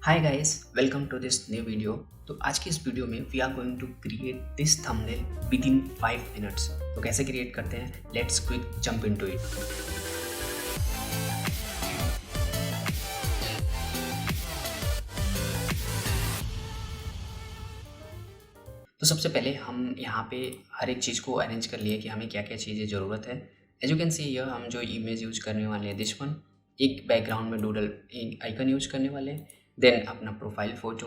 Hi guys, welcome to this new video. तो आज की इस वीडियो में we are going to create this thumbnail within 5 minutes. तो कैसे क्रिएट करते हैं, let's quick jump into it. तो सबसे पहले हम यहाँ पे हर एक चीज़ को अरेंज कर लिए कि हमें क्या क्या चीज़ें ज़रूरत है। As you can see here, हम जो इमेज यूज करने वाले हैं दिस वन, एक बैकग्राउंड में डूडल आइकन यूज करने वाले हैं, देन अपना प्रोफाइल फ़ोटो,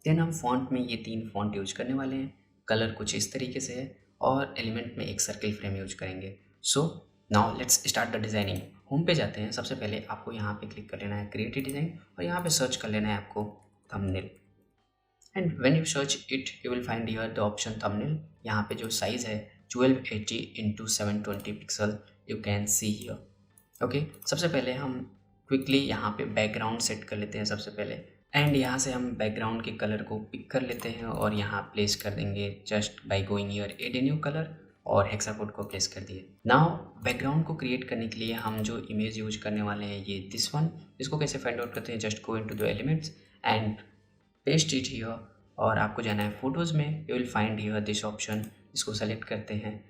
देन हम फॉन्ट में ये 3 फॉन्ट यूज करने वाले हैं, कलर कुछ इस तरीके से है और एलिमेंट में एक सर्किल फ्रेम यूज करेंगे। So now let's start the designing. Home पे जाते हैं। सबसे पहले आपको यहाँ पे क्लिक कर लेना है क्रिएटिव डिज़ाइन और यहाँ पे सर्च कर लेना है आपको thumbnail. And when you search it you will find here the option thumbnail. यहाँ पे जो साइज़ है 1280 into 720 pixel, you can see here. Okay, सबसे पहले हम क्विकली यहाँ पे बैकग्राउंड सेट कर लेते हैं सबसे पहले। एंड यहाँ से हम बैकग्राउंड के कलर को पिक कर लेते हैं और यहाँ प्लेस कर देंगे just by going here add a new colour और हेक्सा कोड को प्लेस कर दिए। नाउ बैकग्राउंड को क्रिएट करने के लिए हम जो इमेज यूज करने वाले हैं ये दिस वन, इसको कैसे फाइंड आउट करते हैं, just go into the elements and paste it here. और आपको जाना है फोटोज़ में, you will find here this option, इसको सेलेक्ट करते हैं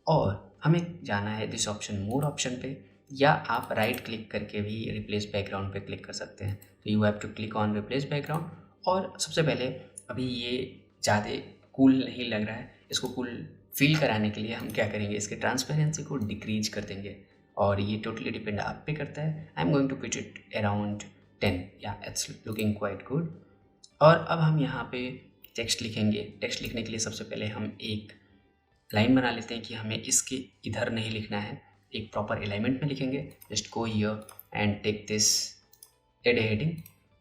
और हमें जाना है दिस ऑप्शन मोर ऑप्शन पे, या आप राइट क्लिक करके भी रिप्लेस बैकग्राउंड पे क्लिक कर सकते हैं। तो you have to click on replace background. और सबसे पहले अभी ये ज़्यादा कूल नहीं लग रहा है, इसको कूल फील कराने के लिए हम क्या करेंगे, इसके ट्रांसपेरेंसी को डिक्रीज कर देंगे और ये टोटली डिपेंड आप पे करता है। I am going to pitch it around 10, या इट्स लुकिंग क्वाइट गुड। और अब हम यहाँ पे टेक्स्ट लिखेंगे। टेक्स्ट लिखने के लिए सबसे पहले हम एक लाइन बना लेते हैं कि हमें इसके इधर नहीं लिखना है, एक प्रॉपर अलाइनमेंट में लिखेंगे। Just go here and take this add heading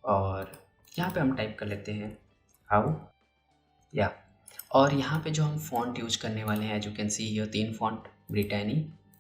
और यहाँ पे हम टाइप कर लेते हैं हाउ, या। और यहाँ पे जो हम फॉन्ट यूज करने वाले हैं, as you can see here 3 font, Brittany,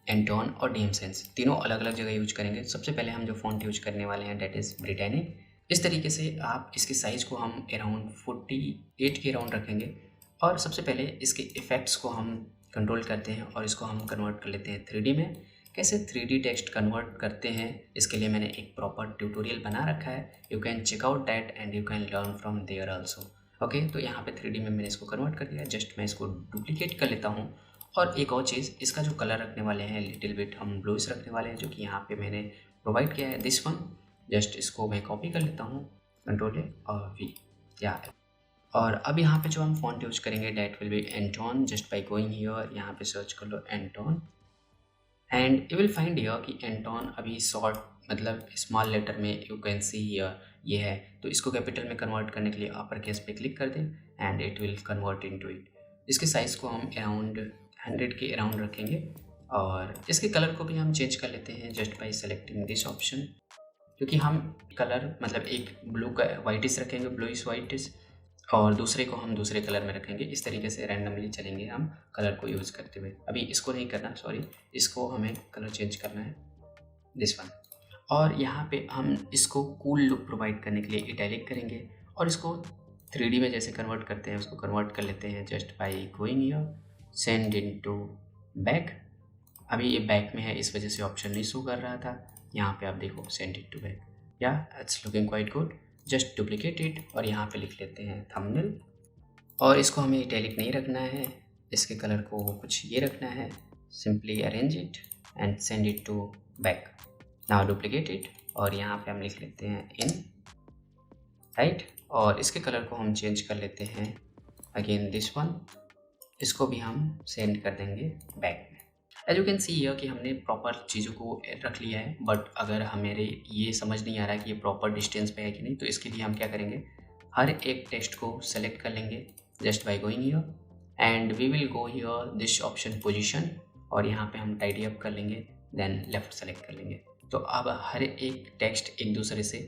Anton और डीएमसेंस, तीनों अलग अलग जगह यूज करेंगे। सबसे पहले हम जो फॉन्ट यूज करने वाले हैं डेट इज़ ब्रिटानी। इस तरीके से आप इसके साइज़ को हम अराउंड 48 के अराउंड रखेंगे। और सबसे पहले इसके इफ़ेक्ट्स को हम कंट्रोल करते हैं और इसको हम कन्वर्ट कर लेते हैं 3D में। कैसे 3D टेक्स्ट कन्वर्ट करते हैं, इसके लिए मैंने एक प्रॉपर ट्यूटोरियल बना रखा है, you can check out that and you can learn from there also. Okay, तो यहाँ पे 3D में मैंने इसको कन्वर्ट कर दिया। जस्ट मैं इसको डुप्लीकेट कर लेता हूँ। और एक और चीज़, इसका जो कलर रखने वाले हैं लिटिल बिट हम ब्लूइश रखने वाले हैं, जो कि यहाँ पे मैंने प्रोवाइड किया है दिस वन। जस्ट इसको मैं कॉपी कर लेता हूँ, कंट्रोल ए और वी, या। और अब यहाँ पे जो हम फॉन्ट यूज करेंगे that will be Anton. Just by going here यहाँ पे सर्च कर लो Anton and you will find here कि एंटोन अभी शॉर्ट मतलब स्मॉल लेटर में, यू कैन सी हियर ये है। तो इसको कैपिटल में कन्वर्ट करने के लिए अपर केस पे क्लिक कर दें and it will convert into it. इसके साइज़ को हम अराउंड 100 के अराउंड रखेंगे और इसके कलर को भी हम चेंज कर लेते हैं just by selecting this option. क्योंकि हम कलर मतलब एक ब्लू का वाइटिश रखेंगे, ब्लूइश वाइटिश, और दूसरे को हम दूसरे कलर में रखेंगे। इस तरीके से रैंडमली चलेंगे हम कलर को यूज़ करते हुए। अभी इसको नहीं करना, सॉरी, इसको हमें कलर चेंज करना है दिस वन। और यहाँ पे हम इसको कूल लुक प्रोवाइड करने के लिए इटैलिक करेंगे और इसको 3D में जैसे कन्वर्ट करते हैं उसको कन्वर्ट कर लेते हैं just by going here send into back. अभी ये बैक में है, इस वजह से ऑप्शन नहीं शो कर रहा था। यहाँ पे आप देखो सेंड इट टू बैक, या it's looking quite good. Just duplicate it और यहाँ पे लिख लेते हैं थंबनेल। और इसको हमें इटैलिक नहीं रखना है, इसके कलर को कुछ ये रखना है। Simply arrange it and send it to back. Now duplicate it और यहाँ पे हम लिख लेते हैं इन, राइट। और इसके कलर को हम चेंज कर लेते हैं अगेन दिस वन, इसको भी हम सेंड कर देंगे बैक में। As you can see here कि हमने प्रॉपर चीज़ों को रख लिया है, बट अगर हमें ये समझ नहीं आ रहा कि ये प्रॉपर डिस्टेंस पे है कि नहीं, तो इसके लिए हम क्या करेंगे, हर एक टेक्स्ट को सेलेक्ट कर लेंगे just by going here and we will go here this option position और यहाँ पे हम टाइडी अप कर लेंगे, देन लेफ्ट सेलेक्ट कर लेंगे। तो अब हर एक टेक्स्ट एक दूसरे से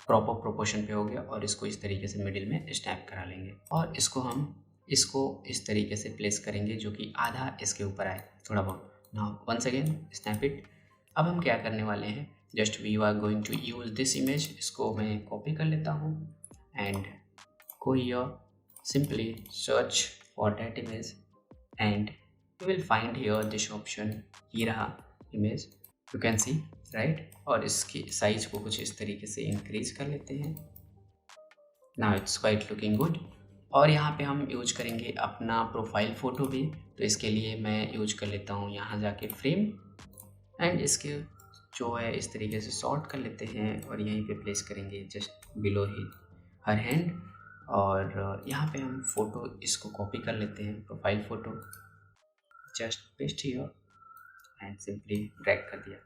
प्रॉपर प्रोपोर्शन पे हो गया और इसको इस तरीके से मिडिल में स्नैप करा लेंगे और इसको इस तरीके से प्लेस करेंगे जो कि आधा इसके ऊपर आए थोड़ा बहुत। Now once again snap it. अब हम क्या करने वाले हैं, just we are going to use this image, इसको मैं कॉपी कर लेता हूँ and go here, simply search for that image and you will find here this option. ये रहा image, you can see, right. और इसकी साइज को कुछ इस तरीके से इंक्रीज कर लेते हैं now it's quite looking good. और यहाँ पे हम यूज करेंगे अपना प्रोफाइल फ़ोटो भी, तो इसके लिए मैं यूज कर लेता हूँ यहाँ जाके फ्रेम, एंड इसके जो है इस तरीके से सॉर्ट कर लेते हैं और यहीं पे प्लेस करेंगे जस्ट बिलो ही हर हैंड। और यहाँ पे हम फ़ोटो इसको कॉपी कर लेते हैं, profile photo, just paste here and simply drag कर दिया।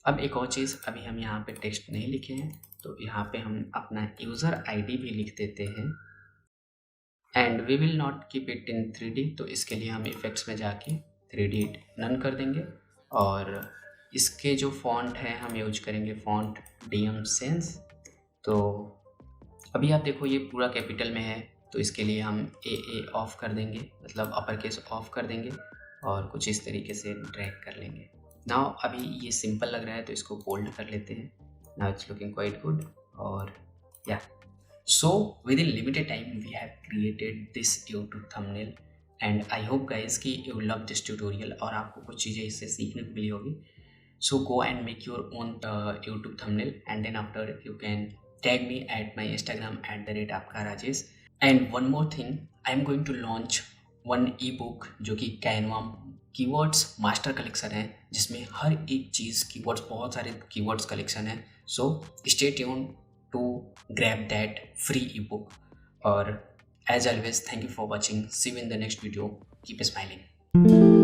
अब एक और चीज़, अभी हम यहाँ पे टेक्स्ट नहीं लिखे हैं, तो यहाँ पे हम अपना यूज़र आईडी भी लिख देते हैं, and we will not keep it in 3D, तो इसके लिए हम इफ़ेक्ट्स में जाके 3D नन कर देंगे। और इसके जो फॉन्ट है हम यूज करेंगे फॉन्ट DM सेंस। तो अभी आप देखो ये पूरा कैपिटल में है, तो इसके लिए हम ए ऑफ कर देंगे, मतलब अपर केस ऑफ कर देंगे और कुछ इस तरीके से ड्रैग कर लेंगे। नाउ अभी ये सिंपल लग रहा है तो इसको बोल्ड कर लेते हैं। Now it's looking quite good. और या so within limited time we have created this YouTube thumbnail and I hope guys कि you love this tutorial और आपको कुछ चीज़ें इससे सीखने को मिली होगी। So go and make your own YouTube thumbnail and then after you can tag me at my Instagram @apkarajesh। And one more thing, I am going to launch one ebook जो कि Canva कीवर्ड्स मास्टर कलेक्शन है, जिसमें हर एक चीज़ keywords, बहुत सारे keywords collection है। So stay tune to grab that free ebook. Or as always, thank you for watching. See you in the next video. Keep smiling.